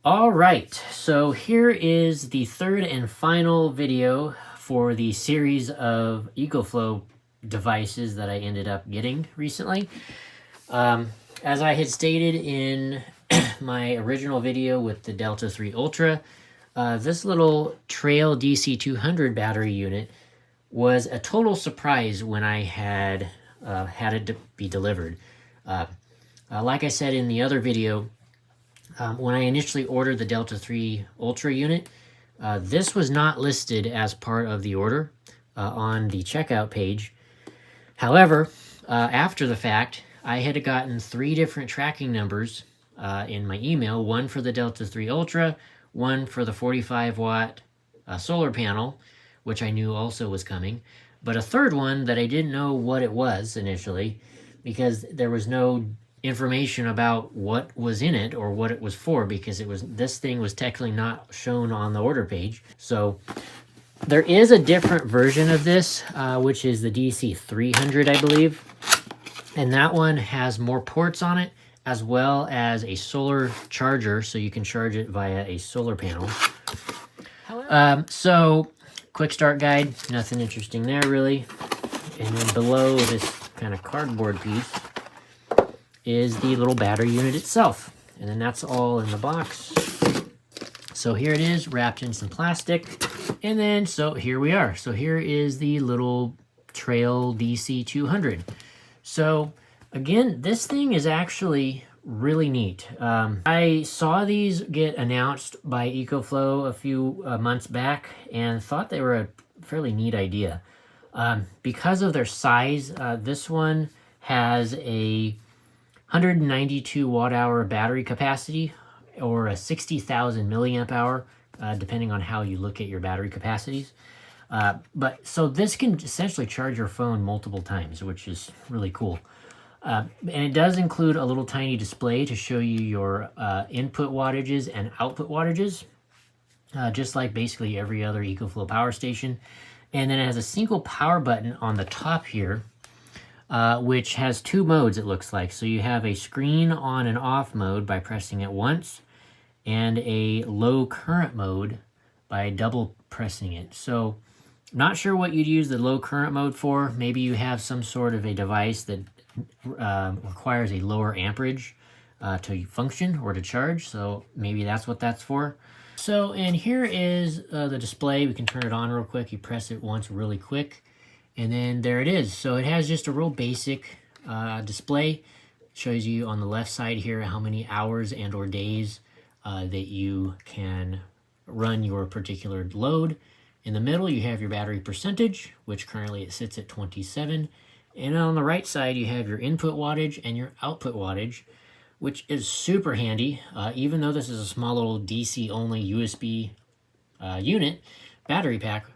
All right, so here is the third and final video for the series of EcoFlow devices that I ended up getting recently. As I had stated in my original video with the Delta 3 Ultra, this little Trail DC 200 battery unit was a total surprise when I had it be delivered. Like I said in the other video, when I initially ordered the Delta 3 Ultra unit, this was not listed as part of the order on the checkout page. However, after the fact, I had gotten 3 different tracking numbers in my email, one for the Delta 3 Ultra, one for the 45 watt solar panel, which I knew also was coming, but a third one that I didn't know what it was initially because there was no information about what was in it or what it was for, because this thing was technically not shown on the order page. So there is a different version of this, which is the DC 300, I believe. And that one has more ports on it, as well as a solar charger, so you can charge it via a solar panel. So quick start guide, nothing interesting there really. And then below this kind of cardboard piece is the little battery unit itself. And then that's all in the box. So here it is, wrapped in some plastic. And then, so here we are. So here is the little Trail DC 200. So again, this thing is actually really neat. I saw these get announced by EcoFlow a few months back and thought they were a fairly neat idea. Because of their size, this one has a 192 watt hour battery capacity, or a 60,000 milliamp hour, depending on how you look at your battery capacities. But so this can essentially charge your phone multiple times, which is really cool. And it does include a little tiny display to show you your input wattages and output wattages, just like basically every other EcoFlow power station. And then it has a single power button on the top here, which has 2 modes, it looks like. So you have a screen on and off mode by pressing it once, and a low current mode by double pressing it. So not sure what you'd use the low current mode for. Maybe you have some sort of a device that requires a lower amperage to function or to charge. So maybe that's what that's for. So, and here is the display. We can turn it on real quick. You press it once really quick, and then there it is. So it has just a real basic display. Shows you on the left side here how many hours and or days that you can run your particular load. In the middle, you have your battery percentage, which currently it sits at 27. And on the right side, you have your input wattage and your output wattage, which is super handy. Even though this is a small little DC-only USB unit, battery pack,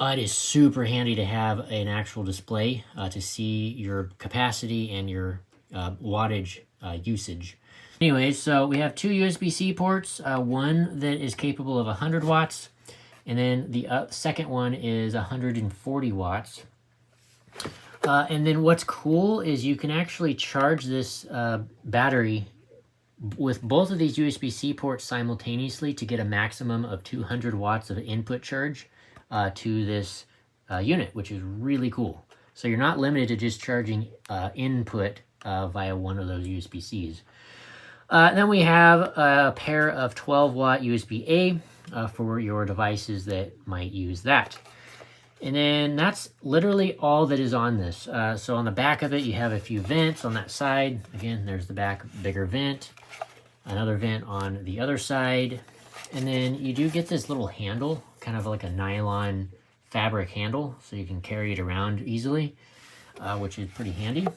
it is super handy to have an actual display to see your capacity and your wattage usage. Anyway, so we have 2 USB-C ports, one that is capable of 100 watts, and then the second one is 140 watts. And then what's cool is you can actually charge this battery with both of these USB-C ports simultaneously to get a maximum of 200 watts of input charge to this unit, which is really cool. So you're not limited to just charging input via one of those USB-Cs. Then we have a pair of 12 watt USB-A for your devices that might use that. And then that's literally all that is on this. So on the back of it, you have a few vents on that side. Again, there's the back bigger vent, another vent on the other side. And then you do get this little handle, kind of like a nylon fabric handle, so you can carry it around easily, which is pretty handy.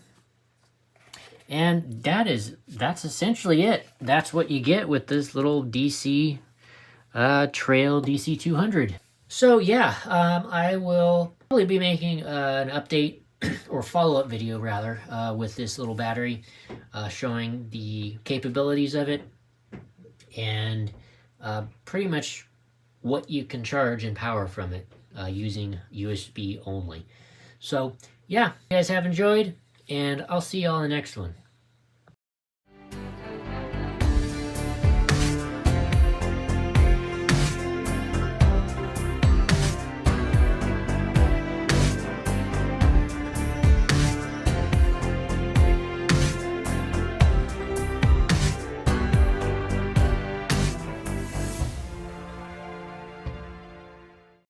And that's essentially it. That's what you get with this little DC Trail DC 200. So yeah, I will probably be making an update or follow-up video rather with this little battery, showing the capabilities of it and pretty much what you can charge and power from it using USB only. So yeah, you guys have enjoyed, and I'll see y'all in the next one.